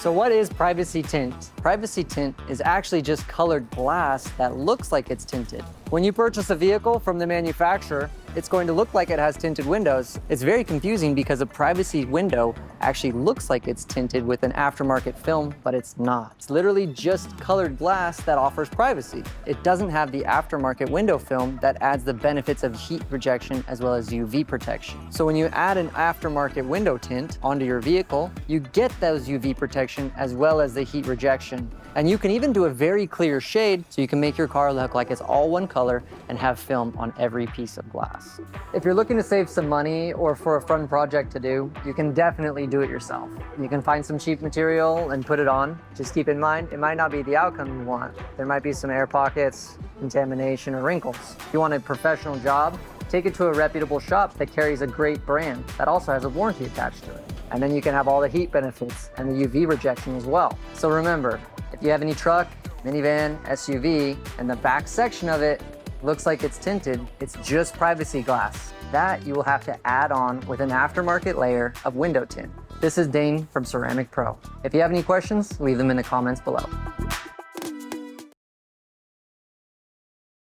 So what is privacy tint? Privacy tint is actually just colored glass that looks like it's tinted. When you purchase a vehicle from the manufacturer, it's going to look like it has tinted windows. It's very confusing because a privacy window actually looks like it's tinted with an aftermarket film, but it's not. It's literally just colored glass that offers privacy. It doesn't have the aftermarket window film that adds the benefits of heat rejection as well as UV protection. So when you add an aftermarket window tint onto your vehicle, you get those UV protection as well as the heat rejection. And you can even do a very clear shade so you can make your car look like it's all one color and have film on every piece of glass. If you're looking to save some money or for a fun project to do, you can definitely do it yourself. You can find some cheap material and put it on. Just keep in mind, it might not be the outcome you want. There might be some air pockets, contamination, or wrinkles. If you want a professional job, take it to a reputable shop that carries a great brand that also has a warranty attached to it. And then you can have all the heat benefits and the UV rejection as well. So remember, if you have any truck, minivan, SUV, and the back section of it looks like it's tinted, it's just privacy glass. That you will have to add on with an aftermarket layer of window tint. This is Dane from Ceramic Pro. If you have any questions, leave them in the comments below.